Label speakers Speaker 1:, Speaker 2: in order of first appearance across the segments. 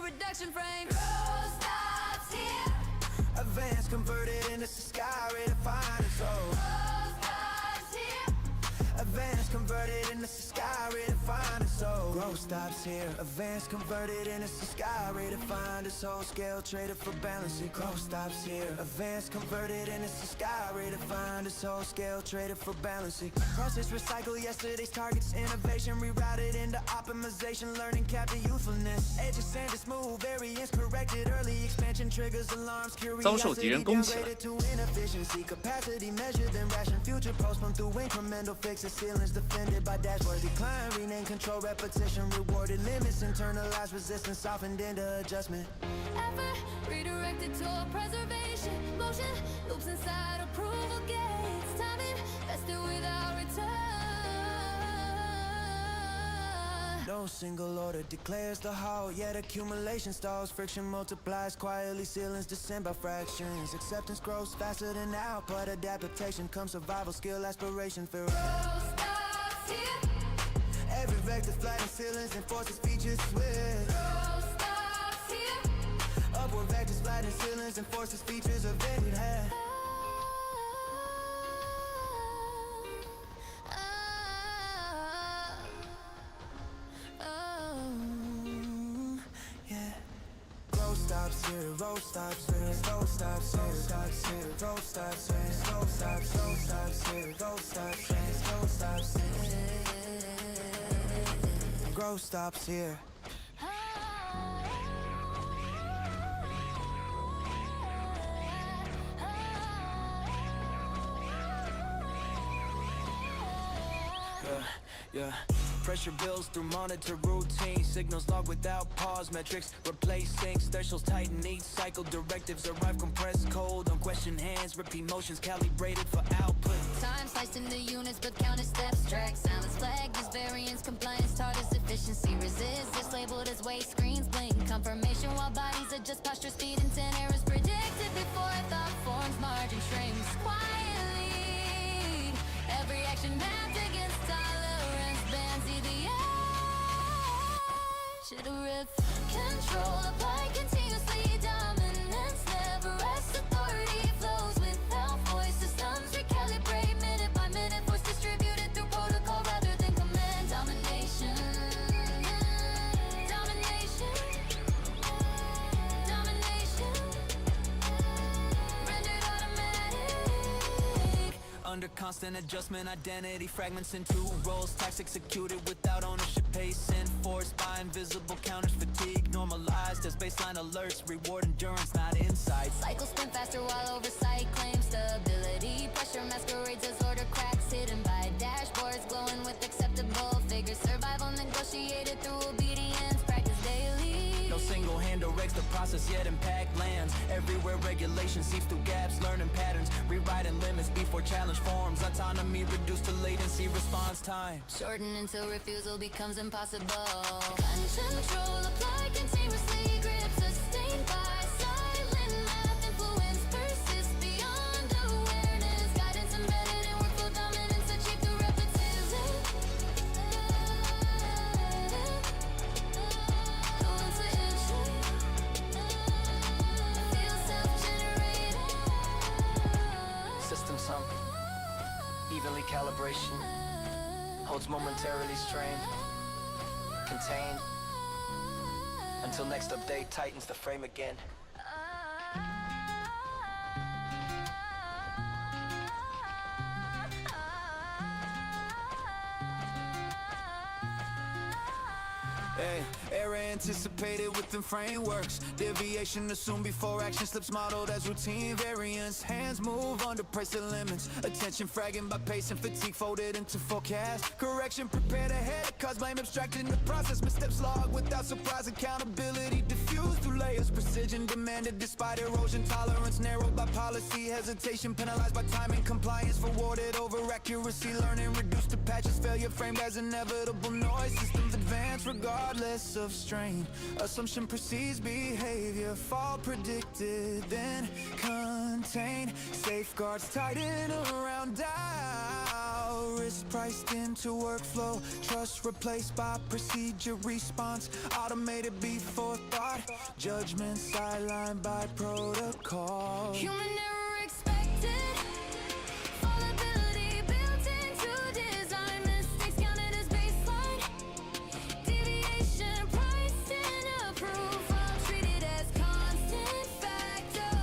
Speaker 1: reduction frame. Roll stops here.
Speaker 2: Advance converted into sky, ready to find its soul.
Speaker 1: Roll stops here.
Speaker 2: Advance converted into sky, ready to find its soul. Growth stops here. Advance converted into sky, ready to find its whole scale traded for balance. Growth stops here. Advance converted into sky, ready to find its whole scale traded for balance. Process recycle yesterday's targets, innovation rerouted into optimization, learning capture youthfulness. Edges sand is smooth, variance corrected, early expansion triggers alarms,
Speaker 3: 遭受敌人攻击了。
Speaker 2: to inefficiency, capacity measured then ration, future postponed through incremental fixes, ceilings defended by dashboard decline, rename control repetition, rewarded limits, internalized resistance, softened into adjustment.
Speaker 1: Effort redirected toward preservation. Motion loops inside approval gates. Timing vested without return.
Speaker 2: No single order declares the halt, yet accumulation stalls, friction multiplies quietly, ceilings descend by fractions, acceptance grows faster than output, adaptation comes survival skill, aspiration fear.
Speaker 1: Roll stops here.
Speaker 2: Every vector flattens ceilings and forces features switch.
Speaker 1: Roll stops here.
Speaker 2: Upward vectors flatten ceilings and forces features of any head. Roll stops here, roll stops here, roll stops here, stops here, roll stops here, roll stops, roll stops here, roll stops here, roll stops here. Growth stops here. Yeah. Pressure builds through monitor routine, signals log without pause, metrics replace syncs, thresholds tighten each cycle, directives arrive compressed cold, unquestioned hands, repeat motions calibrated for output.
Speaker 1: Time sliced into units, but counted steps, track silence flag, is variance, compliance, TARDIS efficiency, resist, labeled as waste, screens blink, confirmation while bodies adjust posture, speed, intent, errors predicted before thought forms, margin shrinks quietly, every action mapped against tolerance, bands see the edge, to riff, control, apply continuously, dominance never rests, authority flows without voice, systems recalibrate minute by minute, force distributed through protocol rather than command, domination, domination, domination, rendered automatic.
Speaker 2: Under constant adjustment, identity fragments into roles, tasks executed without ownership, pace enforced by invisible counters, fatigue normalized as baseline alerts, reward endurance, not insight.
Speaker 1: Cycles spin faster while oversight claims stability. Pressure masquerades as order cracks hidden by dashboards glowing with acceptable figures. Survival negotiated through obedience, practice daily.
Speaker 2: No single hand directs the process, yet impact lands. Everywhere regulation seeps through gaps, learning patterns, rewriting limits before challenge forms. Autonomy reduced to latency, response time
Speaker 1: Shorten until refusal becomes impossible. Control apply continuously, grip sustained by silent math. Influence persists beyond awareness. Guidance embedded in workflow dominance achieved through repetition. No intuition. Feel self-generated.
Speaker 2: System sunk, evenly calibration, holds momentarily strained, contained, until next update tightens the frame again. Hey, error anticipated within frameworks. Deviation assumed before action slips modeled as routine variance. Hands move under pressure limits. Attention fragging by pace and fatigue folded into forecast. Correction prepared ahead, cause blame abstracted in the process. Missteps logged without surprise. Accountability diffused through layers. Precision demanded despite erosion. Tolerance narrowed by policy. Hesitation penalized by timing. Compliance rewarded over accuracy. Learning reduced to patches. Failure framed as inevitable noise. Systems advance regardless of strain. Assumption precedes behavior. Fall predicted, then contained. Safeguards tighten around doubt. risk priced into workflow. Trust replaced by procedure response. Automated before thought. Judgment sidelined by protocol.
Speaker 1: Human error expected. Fallibility built into design. Mistakes counted as baseline. Deviation priced in approval. Treated as constant factor.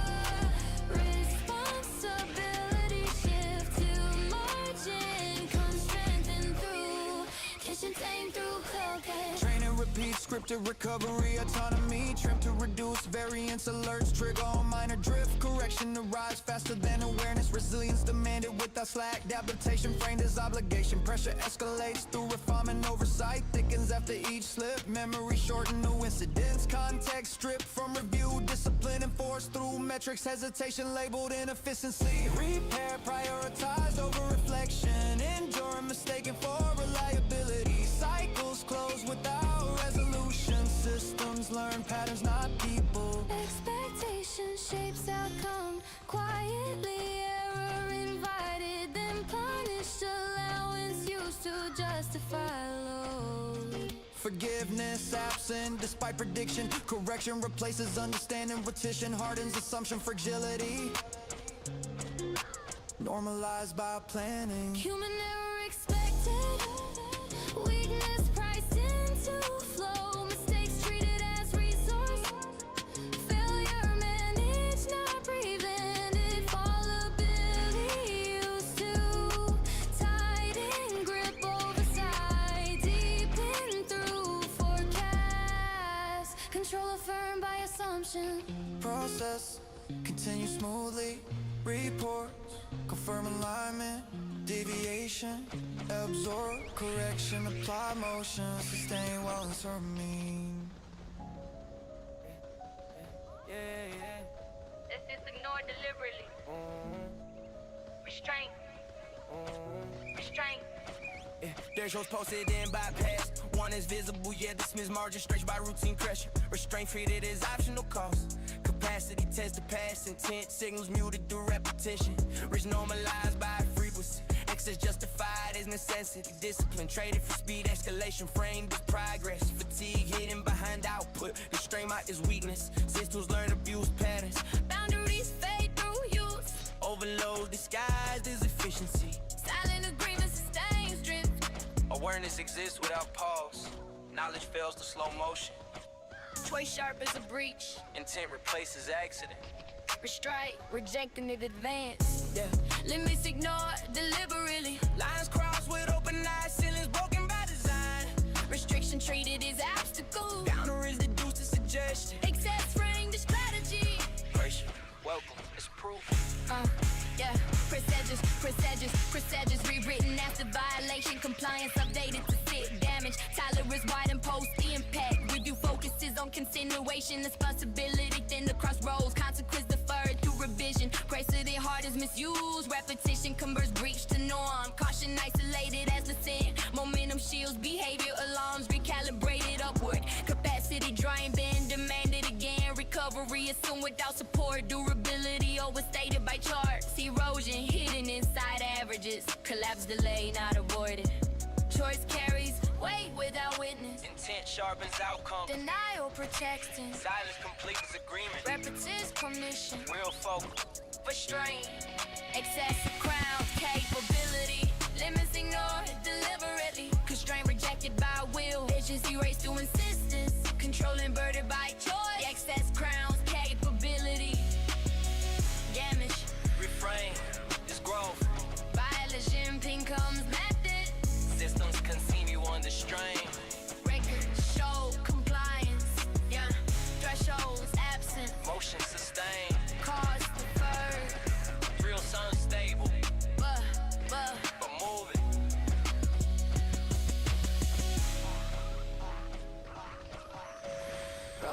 Speaker 1: Responsibility shift to margin. Strengthen through kitchen tame through cocaine.
Speaker 2: Train and repeat, scripted recovery, autonomy. Trim to reduce variance, alerts trigger on minor drift. Correction to rise faster than awareness. Resilience demanded without slack. Adaptation framed as obligation. Pressure escalates through refinement. Oversight thickens after each slip. Memory shortened, new incidents. Context stripped from review. Discipline enforced through metrics. Hesitation labeled inefficiency. Repair prioritized over reflection. Enduring mistaken for reliability. Cycles close without resolution. Systems learn patterns, not people.
Speaker 1: Expectation shapes outcome quietly. Error invited, then punished. Allowance used to justify load.
Speaker 2: Forgiveness absent despite prediction. Correction replaces understanding. Repetition hardens assumption. Fragility normalized by planning.
Speaker 1: Human error expected. Weakness priced into flow. Mistakes treated as resource. Failure managed, not prevented. Fallibility used to tighten grip. Oversight deepen through forecast. Control affirmed by assumption.
Speaker 2: Process continue smoothly. Reports confirm alignment. Deviation absorb. Correction apply motion. Sustain while inserting.
Speaker 3: That's just ignored deliberately. Restraint. Restraint.
Speaker 4: Thresholds posted in bypass. One is visible, yet dismissed. Margin stretched by routine pressure. Restraint treated as optional cost. Capacity test to pass. Intent signals muted through repetition. Risk normalized by frequency. Excess justified as necessity. Discipline traded for speed. Escalation framed as progress. Fatigue hidden behind output. Constraint out is weakness. Systems learn abuse patterns.
Speaker 1: Boundaries fade through use.
Speaker 4: Overload disguised as efficiency.
Speaker 1: Silent agreement sustains drift.
Speaker 4: Awareness exists without pause. Knowledge fails to slow motion.
Speaker 1: Choice sharp as a breach.
Speaker 4: Intent replaces accident.
Speaker 1: Restraint, rejecting it advance.
Speaker 4: Yeah.
Speaker 1: Limits ignored deliberately.
Speaker 4: Lines crossed with open eyes. Ceilings broken by design.
Speaker 1: Restriction treated as obstacle.
Speaker 4: Boundaries reduced to suggestion.
Speaker 1: Excess framed the strategy.
Speaker 4: Pressure, welcome, it's proof.
Speaker 1: Yeah. Procedures rewritten after violation. Compliance updated to fit damage. Tolerance widen post impact. Review focuses on continuation. Responsibility thin across roles. Consequence deferred through revision. Greater than hard is misused. Repetition converts breach to norm. Caution isolated as the sin. Momentum shields behavior alarms. Recalibrated upward. Capacity drained, been demanded again. Recovery assumed without support. Durability overstated by charts. Erosion hidden inside averages. Collapse delay not avoided. Choice carries weight without witness.
Speaker 4: Intent sharpens outcome.
Speaker 1: Denial protects him.
Speaker 4: Silence completes agreement.
Speaker 1: Repetition permission.
Speaker 4: Real focus.
Speaker 1: Restraint. Excessive crowns. Capability. Limits ignored deliberately. Constraint rejected by will. Visions erased through insistence. Control inverted by choice. Excess crowns. Capability. Damage.
Speaker 4: Refrain is growth.
Speaker 1: Violation pin comes method.
Speaker 4: Systems continue under strain.
Speaker 1: Records show compliance. Yeah. Thresholds absent.
Speaker 4: Motion sustained.
Speaker 1: Cause deferred.
Speaker 4: Real unstable.
Speaker 1: But
Speaker 4: moving.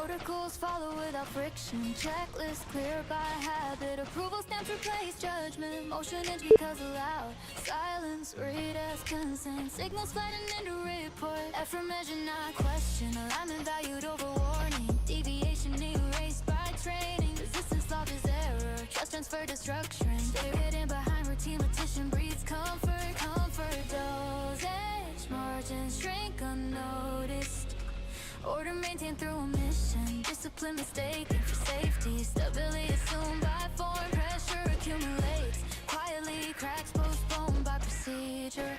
Speaker 1: protocols follow without friction. Checklist clear by habit. Approval stamps replace judgment. Motion is because allowed. Silence read as consent. Signals flatten into report. Effort measured, not question. Alignment valued over warning. Deviation erased by training. Resistance logged as error. Trust transfer to structuring. Stay hidden behind routine. Repetition breeds comfort. dosage, margins shrink unnoticed. Order maintained through omission, discipline mistaken for safety. Stability assumed by foreign pressure accumulates. Quietly cracks postponed by procedure.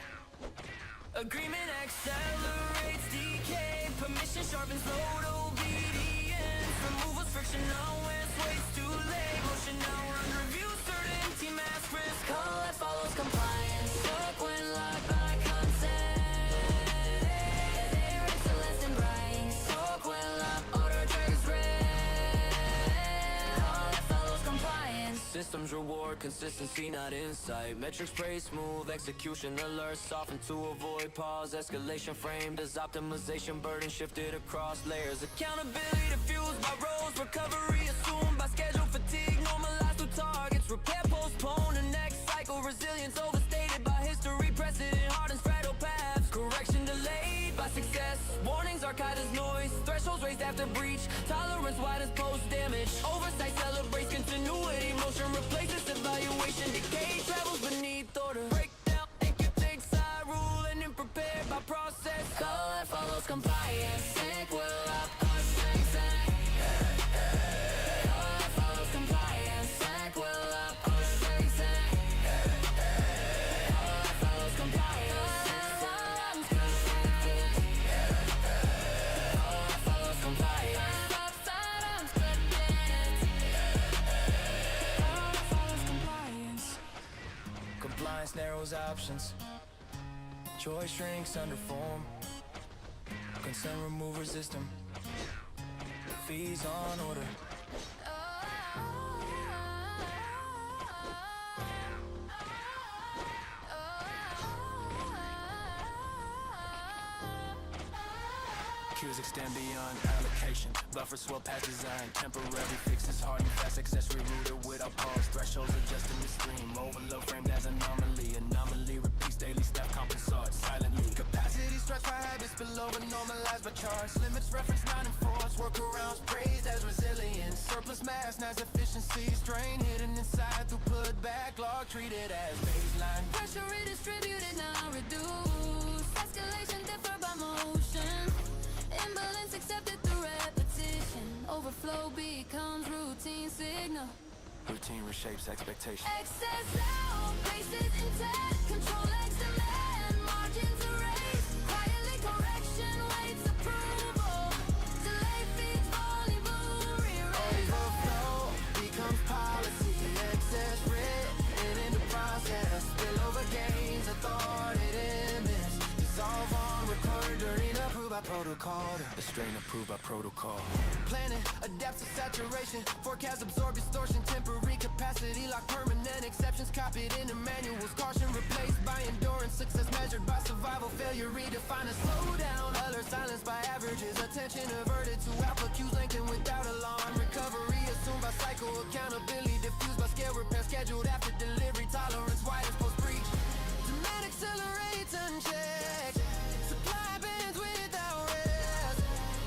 Speaker 4: Agreement accelerates decay. Permission sharpens load obedience. Removals frictional when it's way too late. Motion now under review, certainty, mass risk.
Speaker 1: Collapse follows compliance. Work when locked by consent. They race to less than brain. Soak when locked, order triggers red. All that follows compliance.
Speaker 4: Systems reward consistency, not insight. Metrics praise smooth execution. Alerts soften to avoid pause. Escalation framed as optimization. Burden shifted across layers. Accountability diffused by roles. Recovery assumed by schedule fatigue. Normalized through targets. Repair postponed. The next cycle. Resilience overstated by history. Precedent hardens fragile paths. Correction delayed by success. Warnings archived as noise. Thresholds raised after breach. Tolerance widens post damage. Oversight celebrates continuity. Motion replaces evaluation. Decay travels beneath order. Breakdown, take side rule and then prepared by process.
Speaker 1: Call that follows compliance. Sync will up, our strength and call that follows compliance. Sync will up, our strength and call that follows compliance. Systems constructed. Call that follows compliance. Upside unscripted. Call that follows compliance.
Speaker 4: Compliance narrows options. Choice shrinks under form. Consent remove resistance. Fees on order. Queues extend beyond allocation. Buffer swell past design. Temporary fixes hard and fast. Accessory rooted without pause. Thresholds adjusting the stream. Overload framed as anomaly. Anomaly repeats daily. Staff compensate silently. Capacity stretched by habits below and normalized by charts. Limits reference not enforced. Workarounds praised as resilience. Surplus mass as efficiency. Strain hidden inside through put backlog. Treated as baseline.
Speaker 1: Pressure redistributed, now reduced. Escalation differ by motion. Imbalance accepted through repetition. Overflow becomes routine signal.
Speaker 4: Routine reshapes expectation.
Speaker 1: Excess outpaces intent. Control X demand. Margins erased. Quietly correction waits approval. Delay feeds volume re-erase.
Speaker 4: Overflow becomes policy. Excess written in the process. Spillover gains authority limits. Dissolve on record during approved by protocol. The strain approved by protocol. Planning adapts to saturation. Forecast absorb distortion. Temporary capacity lock permanent exceptions copied into manuals. Caution replaced by endurance. Success measured by survival. Failure redefined as slowdown. Alert silenced by averages. Attention averted to alpha cues lengthened without alarm. Recovery assumed by cycle. Accountability diffused by scale repair scheduled after delivery. Tolerance widens post breach. Demand accelerates unchecked. Supply bands without rest.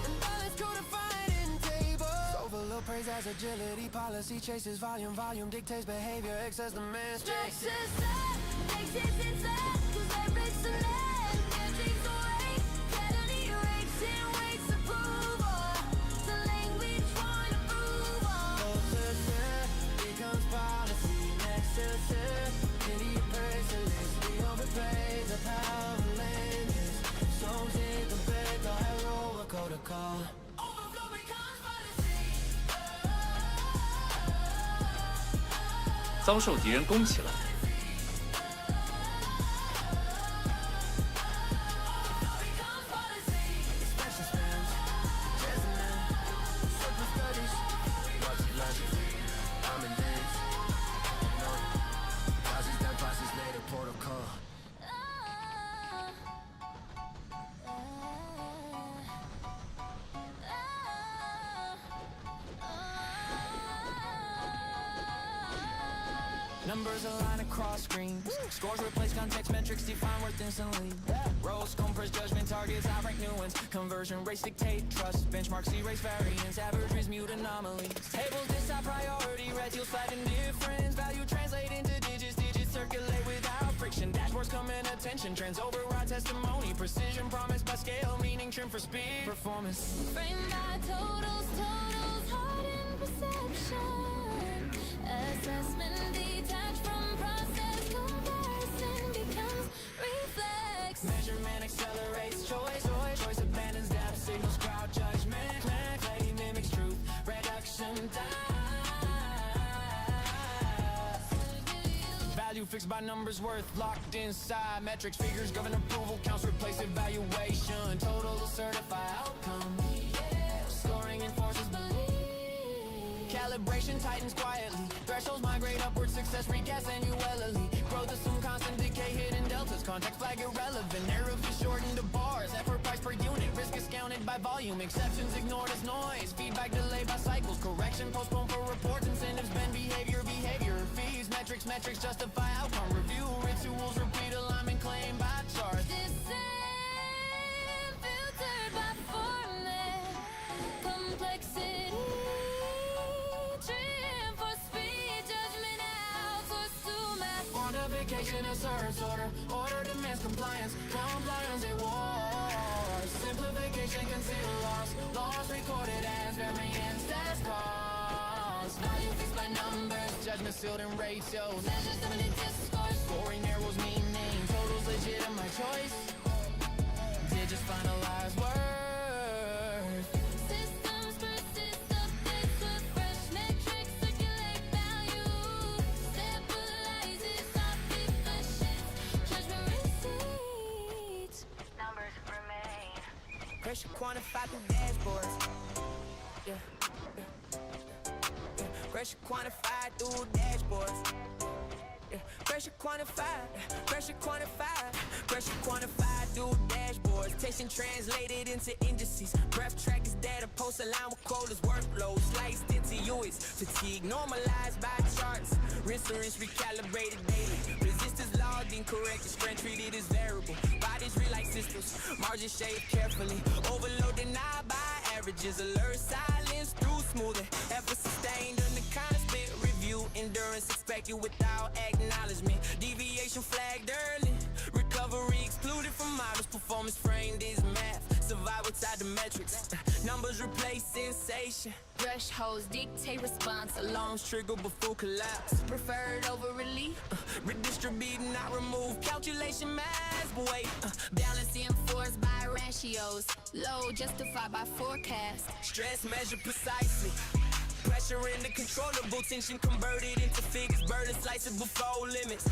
Speaker 4: Imbalance codified in tables. Overload praise as agility. Policy chases volume. Volume dictates behavior. Excess demand.
Speaker 1: Stretch the set. Exits inside. Cause leverage the net. Empties away. Clarity erasing waits approval. The language want approval.
Speaker 4: Closer becomes policy. Next to set. Any personalist. We overplay the power of language. Songs in the bed. The hero will go to call.
Speaker 1: Overflow becomes policy.
Speaker 5: 遭受敌人攻起来。
Speaker 4: Numbers align across screens. Scores replace context, metrics define worth instantly. Rows compress judgment, targets outrank new ones. Conversion rates dictate trust. Benchmarks erase variance, averages mute anomalies. Tables decide priority, red yields flat indifference. Value translate into digits, digits circulate without friction. Dashboard numbers command attention. Trends override testimony. Precision promised by scale, meaning trim for speed. Performance
Speaker 1: Framed by totals, hardened perception. Assessment detached from process. Comparison becomes reflex.
Speaker 4: measurement accelerates choice. Choice abandons depth, signals crowd judgment. Clay mimics truth, reduction dies. Value fixed by numbers, worth locked inside. Metrics, figures govern approval, counts replace evaluation. Total will certify outcome. Scoring enforces belief. Calibration tightens quietly. Thresholds migrate upward, success recast annually. Growth assume constant decay, hidden deltas. Context flag irrelevant. Narrative is shortened to bars. Effort price per unit. Risk is counted by volume. Exceptions ignored as noise. Feedback delayed by cycles. Correction postponed for reports. Incentives bend behavior. Fees, metrics justify outcome. Review rituals, repeat alignment claim by charts.
Speaker 1: Descent filtered by format. Complexity. Trim for speed. Judgment outsourced to math.
Speaker 4: Quantification asserts order. Order demands compliance. Compliance at war. Simplification conceal loss. Loss recorded as variance. That's cause. Value fixed by numbers. Judgment sealed in ratios.
Speaker 1: Measures dominant discourse.
Speaker 4: Scoring narrows meaning. Totals legitimate choice. Digits finalize worth.
Speaker 1: Systems persist, updates with fresh metrics. Circulate value. Stabilizes off efficient. Judgment receipts.
Speaker 3: Numbers remain.
Speaker 4: Pressure quantified through dashboards. Yeah. Pressure quantified through dashboards. Yeah. Pressure quantified through dashboards. Testing translated into indices. Breath trackers data post align with quotas. Workload sliced into UX. Fatigue normalized by charts. Rinse recalibrated daily. Resistance logged incorrect. Strength treated as variable. Bodies read like systems. Margins shaped carefully. Overload denied by averages. Alert silence through smoothing. Effort sustained under constant review. Endurance expected without acknowledgement. Deviation flagged early. Recovery excluded from models. Performance framed is math. Survive without the metrics. Numbers replace sensation.
Speaker 1: Thresholds dictate response.
Speaker 4: Alarms trigger before collapse.
Speaker 1: Preferred over relief.
Speaker 4: Redistribute, not remove. Calculation mass weight.
Speaker 1: Balance enforced by ratios. Load justified by forecast.
Speaker 4: Stress measured precisely. Pressure in the controllable, tension converted into figures, burden slices before limits.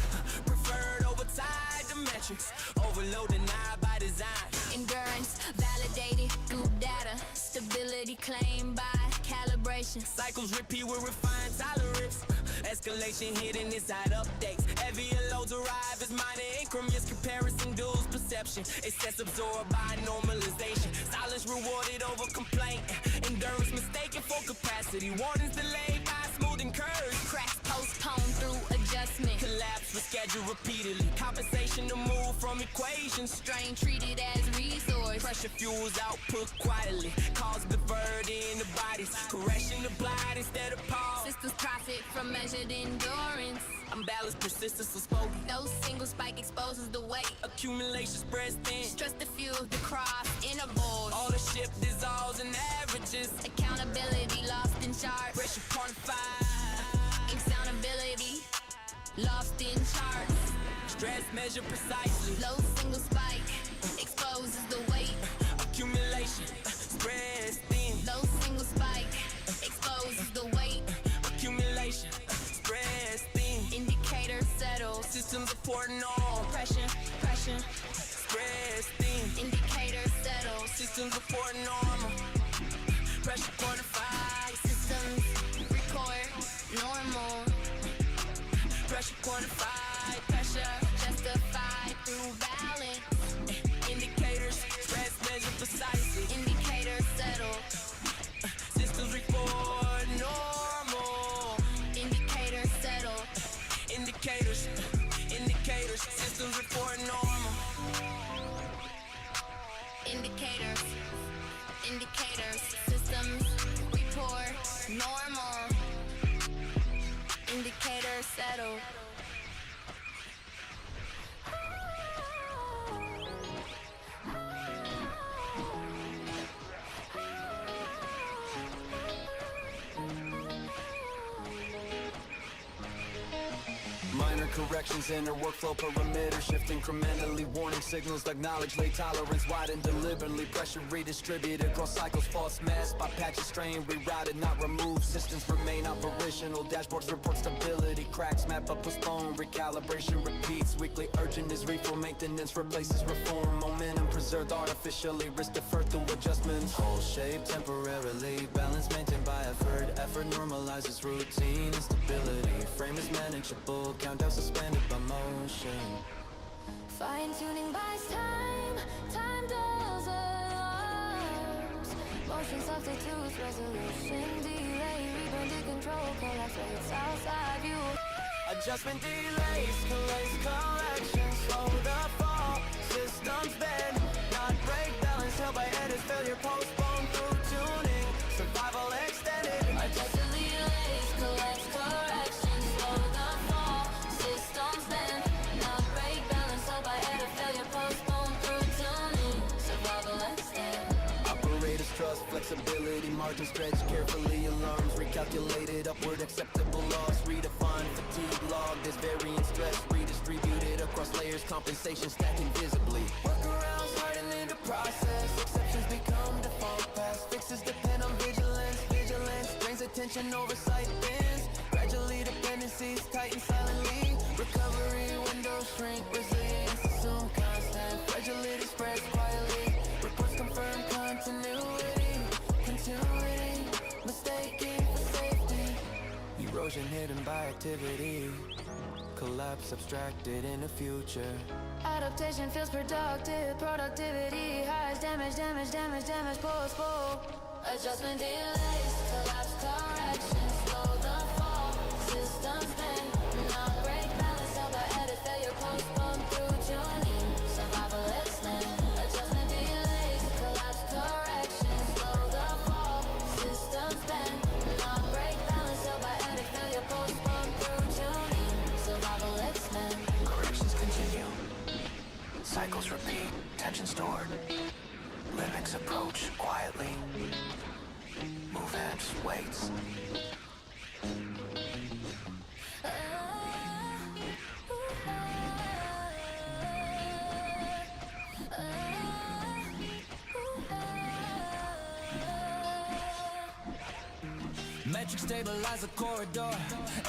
Speaker 4: Preferred over tied to metrics, overload denied by design.
Speaker 1: Endurance validated through data. Stability claimed by calibration.
Speaker 4: Cycles repeat with refined tolerance. Escalation hidden inside updates. Heavier loads arrive as minor increments. Comparison duels perception. Excess absorbed by normalization. Silence rewarded over complaint. Endurance mistaken for capacity. Warnings delayed by smoothing curves.
Speaker 1: Cracks postponed through adjustment.
Speaker 4: Collapse rescheduled repeatedly. Compensation to move from equations.
Speaker 1: Strain treated as resource.
Speaker 4: Pressure fuels output quietly. Cause deferred in the bodies. Correction applied instead of pause.
Speaker 1: Systems profit from measured endurance.
Speaker 4: Unbalanced persistence was spoken.
Speaker 1: No single spike exposes the weight.
Speaker 4: Accumulation spreads thin.
Speaker 1: Stress diffused across intervals.
Speaker 4: All the ship dissolves in averages.
Speaker 1: Accountability lost in charts.
Speaker 4: Pressure quantified.
Speaker 1: Accountability lost in charts.
Speaker 4: Stress measured precisely.
Speaker 1: Low single spike exposes the weight.
Speaker 4: Accumulation spreads thin.
Speaker 1: Low single spike exposes the weight.
Speaker 4: Accumulation spreads thin.
Speaker 1: Indicator settles.
Speaker 4: Systems reporting on
Speaker 1: Pressure
Speaker 4: spreads thin.
Speaker 1: indicator settles.
Speaker 4: Systems reporting normal. Pressure quantified.
Speaker 1: Systems record normal.
Speaker 4: Pressure quantified.
Speaker 1: Pressure justified through balance.
Speaker 4: Indicators stress measured precisely.
Speaker 1: Indicator settle.
Speaker 4: Systems report normal.
Speaker 1: Indicator settle.
Speaker 4: Indicators systems report normal.
Speaker 1: Indicators systems report normal. Indicator settle.
Speaker 2: Minor corrections in her workflow perimeter shift incrementally. Warning signals acknowledge late tolerance widen deliberately. Pressure redistributed across cycles. False mask by patches strain rerouted not removed. Systems remain operational. Dashboards report stability. Cracks map up postpone. Recalibration repeats. Weekly urgent is reform. Maintenance replaces reform. Momentum preserved artificially. Risk deferred through adjustments. Whole shape temporarily. Balance maintained by effort. Effort normalizes routine and stability. Frame is manageable. Countdown suspended by motion.
Speaker 1: Fine-tuning buys time, time dulls alarms. Motion substitutes resolution, delay, reburn to control, collapse rates outside view.
Speaker 4: Adjustment delays, corrections, slow the fall. Systems bend, not break balance, held by edits, failure postponed through tuning. Survival extended.
Speaker 1: Adjustment delays, corrections, slow the fall. Systems bend, not break balance, held by edit, failure postponed through tuning. Survival extended.
Speaker 2: Operators trust flexibility, margin stretch carefully. Alarms recalculated, upward acceptable loss. Redefined fatigue log, there's variance stress redistributed across layers. Compensation stacking visibly.
Speaker 4: Workarounds hardening the process. Exceptions become default paths. Fixes depend on vigilance. Vigilance brings attention, oversight thins. Gradually dependencies tighten silently. Recovery windows shrink. Resilience assume constant. Fragility spreads quietly. Reports confirm continuity. Continuity. Mistaking for safety. Erosion hidden by activity. Collapse abstracted in the future.
Speaker 1: Adaptation feels productive, productivity highs, damage, postpone. Adjustment delays, collapse corrections, slow the fall. Systems bend, not break balance, held by edit, failure postpone through tuning. Survival extend. Adjustment delays, collapse corrections, slow the fall. Systems bend, not break balance, held by edit, failure postpone through tuning. Survival extend.
Speaker 4: Corrections continue. Cycles repeat. Tension stored. Limits approach quietly. Movements waits. Metric stabilize the corridor.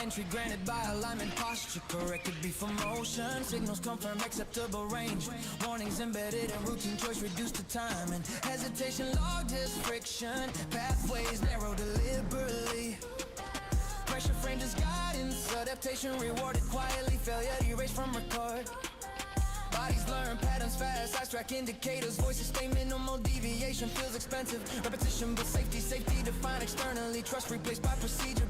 Speaker 4: Entry granted by alignment posture. Corrected before motion. Signals confirm acceptable range. Warnings embedded in routine choice reduced to time. And hesitation logged as friction. Pathways narrow deliberately. Pressure framed as guidance. Adaptation rewarded quietly. Failure erased from record. Bodies learn patterns fast, fast-track indicators. Voices stay minimal, deviation feels expensive. Repetition but safety defined externally. Trust replaced by procedure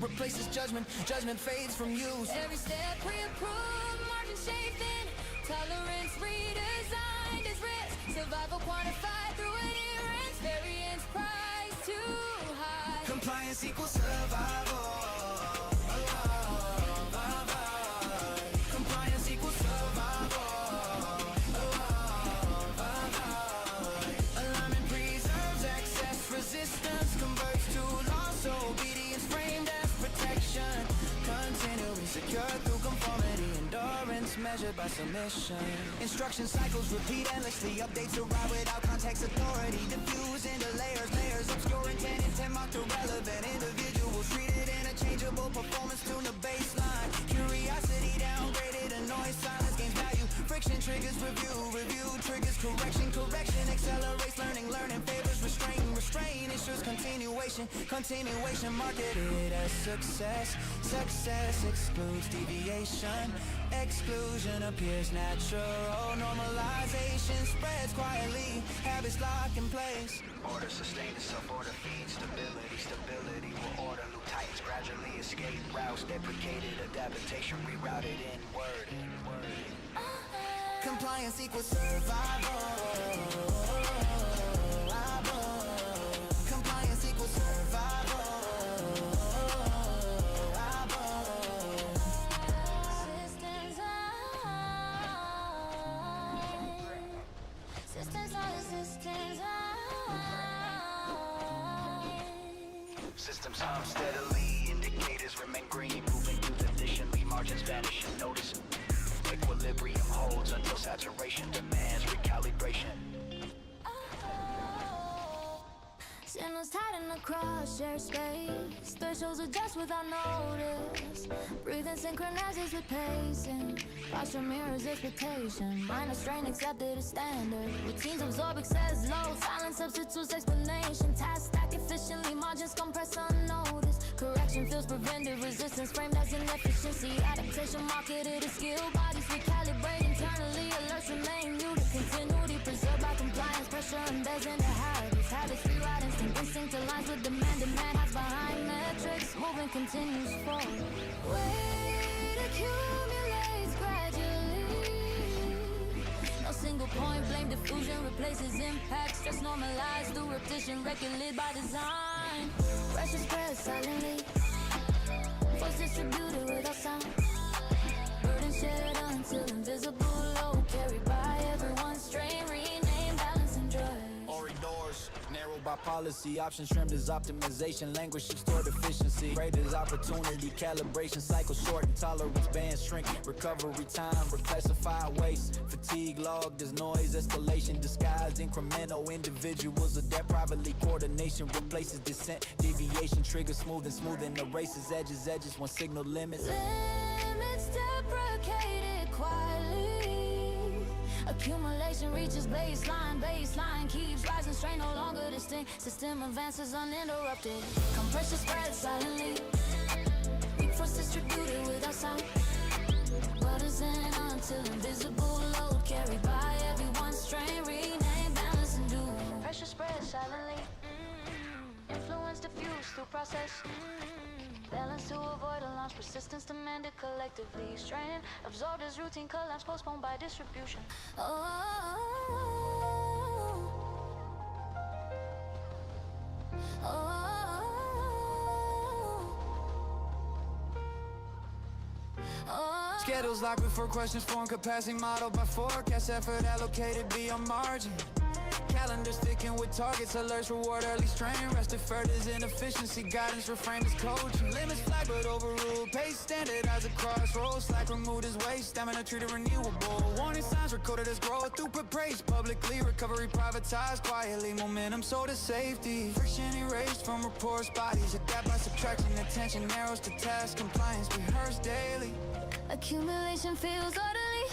Speaker 4: replaces judgment fades from use.
Speaker 1: Every step pre-approved, margin shaped in. Tolerance redesigned as risk. Survival quantified through adherence. Variance priced too high.
Speaker 4: Compliance equals survival. Compliance equals survival. Alignment preserves access. Resistance converts to loss. Obedience framed as protection. Continuing secure through conformity. Endurance measured by submission. Instruction cycles repeat endlessly. Updates arrive without context. Authority diffuse into layers obscure intent marked irrelevant. Individuals treated interchangeable. Performance tune the baseline. Curiosity downgraded. Annoyance silence gains value. Friction triggers review triggers correction accelerates learning favors restrain ensures continuation marketed as success excludes deviation. Exclusion appears natural. Normalization spreads quietly. Habits lock in place. Order sustained itself. Order feeds stability will order. Loop tightens gradually. Escape routes deprecated. Adaptation rerouted inward. Compliance equals survival. Compliance equals survival. Systems hum steadily, indicate
Speaker 5: indicators remain green, moving youth efficiently, margins vanish unnoticed. Equilibrium holds until saturation demands recalibration.
Speaker 1: Signals tight in the cross-share space. Thresholds adjust without notice. Breathing synchronizes with pacing. Posture mirrors expectation. Minor strain accepted as standard. Routines absorb excess load. Silence substitutes explanation. Tasks stack efficiently. Margins compress unnoticed. Correction feels preventive. Resistance framed as inefficiency. Adaptation marketed as skill. Bodies recalibrate internally. Alerts remain muted. Continuity preserved by compliance. Pressure embeds into habits. Habits rewrite instinct aligns with demand. Demand hides behind metrics. Movement continues forward. Weight accumulates gradually. No single point, blame diffusion replaces impact. Stress normalized through repetition, regulated by design. Pressure spreads silently. Force distributed without sound. Burden shared until invisible load carried by everyone. Strain, rename, balance, and joy.
Speaker 4: Corridors narrowed by policy, options trimmed as optimization, language stored efficiency, great as opportunity, calibration cycle shorten, tolerance bands shrink, recovery time, reclassify waste, fatigue logged as noise, escalation disguised, incremental individuals adapt privately, coordination replaces descent, deviation triggers smoothing erases edges, one signal limits.
Speaker 1: Limits deprecated quietly. Accumulation reaches baseline keeps rising, strain no longer distinct. System advances uninterrupted. Compression spreads silently. Weak force distributed without sound. Borders in until invisible load carried by everyone. Strain, rename, balance, and do. Pressure spreads silently. Influence diffused through process. Balance to avoid alarms, persistence demanded collectively. Strain absorbed as routine collapse, postponed by distribution.
Speaker 2: Schedules locked before questions form, capacity modeled by forecast, effort allocated beyond margin. Calendar sticking with targets, alerts reward early strain. Rest deferred as inefficiency, guidance reframed as coaching. Limits flagged but overruled, pace standardized across roles. Slack removed as waste, stamina treated renewable. Warning signs recorded as growth, throughput praised publicly. Recovery privatized quietly, momentum sold as safety. Friction erased from reports, bodies adapt by subtraction. Attention narrows to task, compliance rehearsed daily.
Speaker 1: Accumulation feels orderly.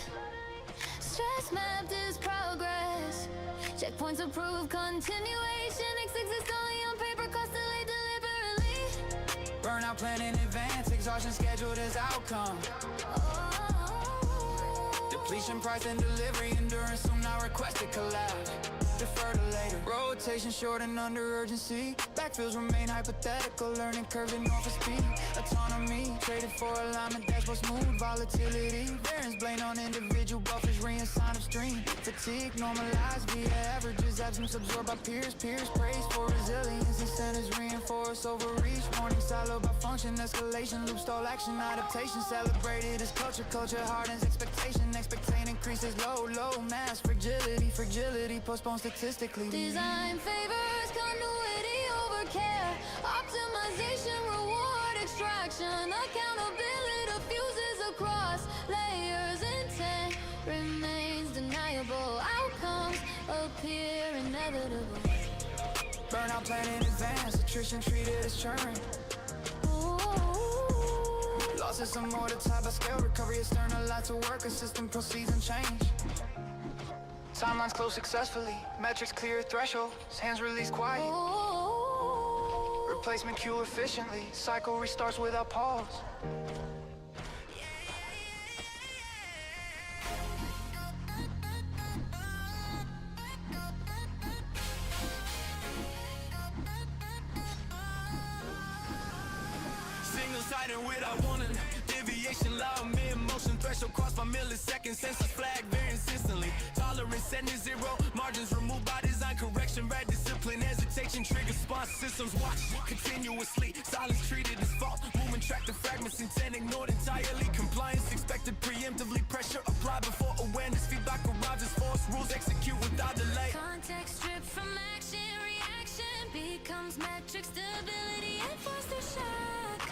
Speaker 1: Stress mapped is progress. Checkpoints approve continuation. Exist only on paper, cost delayed deliberately.
Speaker 2: Burnout planned in advance, exhaustion scheduled as outcome. Depletion price and delivery, endurance soon not requested collapse. Defer to later. Rotation short and under urgency. Backfields remain hypothetical. Learning curve and north of speed. Autonomy traded for alignment. Dashboard smooth volatility. Variance blame on individual buffers. Reassign upstream. Fatigue normalized via averages. Absence absorbed by peers. Peers praise for resilience. Incentives reinforce overreach. Warning siloed by function. Escalation loop stall action. Adaptation celebrated as culture. Culture hardens expectation. Expectation increases low mass. Fragility postpones statistically.
Speaker 1: Design favors continuity over care. Optimization, reward, extraction. Accountability diffuses across layers. Intent remains deniable. Outcomes appear inevitable.
Speaker 2: Burnout planned in advance. Attrition treated as churn. Losses are more the type of scale. Recovery externalized to work. A system proceeds and change. Timelines close successfully, metrics clear thresholds, hands release quiet. Replacement queue efficiently, cycle restarts without pause.
Speaker 4: Signals tighten without warning. Deviation loud, mid-motion threshold crossed by milliseconds. Sensors flag variance instantly. Tolerance setting is zero. Margins removed by design. Correction, red discipline. Hesitation triggers response systems. Watch continuously. Silence treated as fault. Moving track to fragments. Intent ignored entirely. Compliance expected preemptively. Pressure applied before awareness. Feedback arrives as force. Rules execute without delay.
Speaker 1: Context stripped from action. Reaction becomes metric. Stability and foster shock.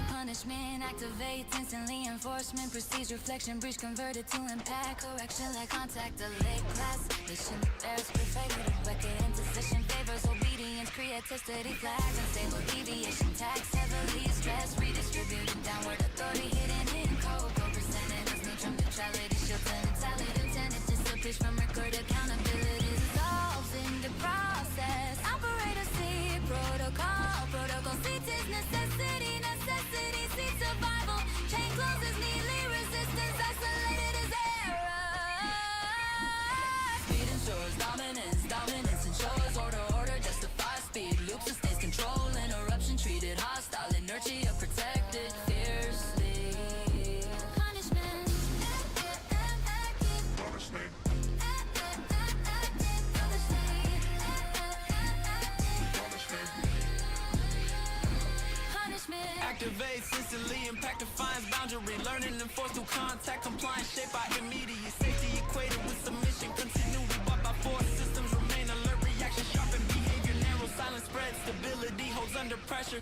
Speaker 1: Punishment activates instantly, enforcement proceeds, reflection, breach converted to impact, correction like contact, delayed class, mission, there's perfected, wicked intercession, favors, obedience, creativity, flags, unstable deviation, tax, heavily stress, redistributed, downward authority, hidden in code, co-percentage, neutral neutrality, shield to mentality, intended, dissipation from record, accountability, dissolves in the process, operator C, protocol seats is necessity, seeks survival, chain closes, neatly resistance, isolated as error. Speed ensures dominance ensures order, justifies speed, loop sustains control, interruption treated hostile, inertia protected fiercely. Punishment.
Speaker 4: Activates instantly, impact defines boundary, learning enforced through contact, compliance shaped by immediate safety, equated with submission, continuity bought by force, systems remain alert, reaction sharpen behavior, narrow silence spread, stability holds under pressure.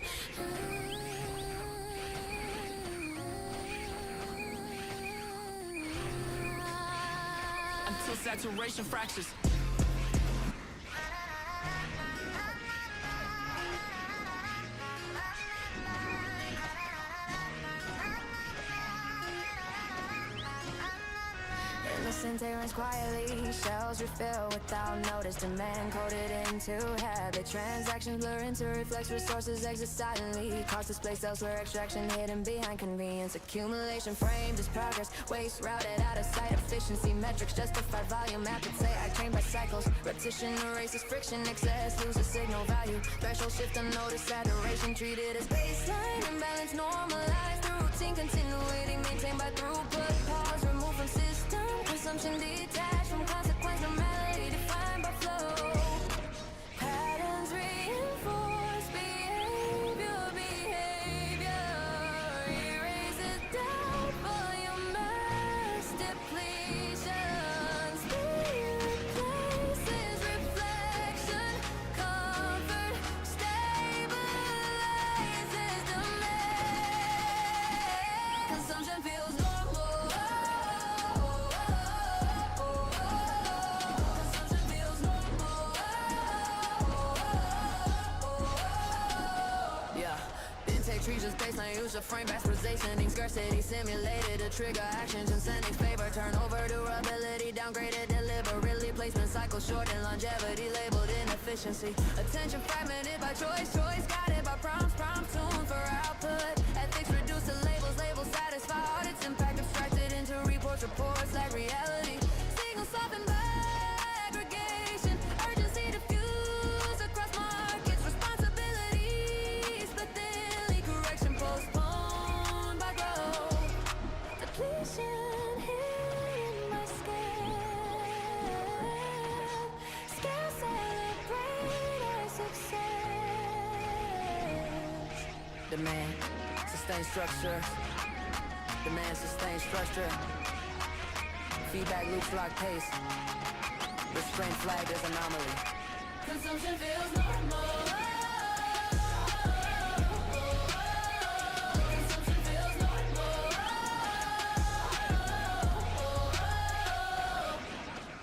Speaker 4: Until saturation fractures.
Speaker 1: Innocent errands quietly, shells refill without notice, demand coded into habit, transactions blur into reflex, resources exit silently, cost displaced elsewhere, extraction hidden behind convenience, accumulation framed as progress, waste routed out of sight, efficiency metrics justify volume, appetite trained by cycles, repetition erases friction, excess loses signal value, threshold shift unnoticed, saturation treated as baseline, imbalance normalized, the routine continuity maintained by throughput, pause removed from system, consumption detached from consequence, normality defined by flow, patterns reinforce behavior, erases doubt, volume mass depletion, speed replaces reflection, comfort stabilizes demand, consumption feels normal. Treasures baseline, use a frame, bastardization, scarcity, simulated to trigger actions, incentives, favor, turnover, durability, downgraded, deliberately, placement, cycle, short and longevity, labeled inefficiency, attention fragmented by choice, guided by prompts, tuned for output, ethics reduced to labels, satisfy audits, impact abstracted into reports, like reality, signals softened by aggregation, urgency diffused across markets, responsibilities, but postponed by growth, depletion hidden by scale celebrate our success. Demand, sustain structure, feedback loops lock pace, restraint flagged as anomaly. Consumption feels normal.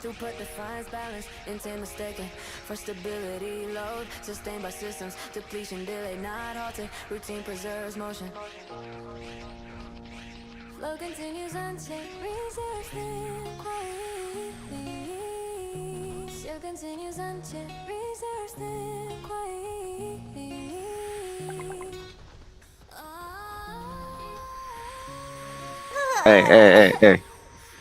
Speaker 1: Throughput defines balance, intent mistaken for stability, load sustained by systems, depletion delayed, not halted, routine preserves motion. Flow continues unchecked, reserves then quietly. Still continues unchecked, reserves then quietly.
Speaker 6: Hey, hey, hey, hey.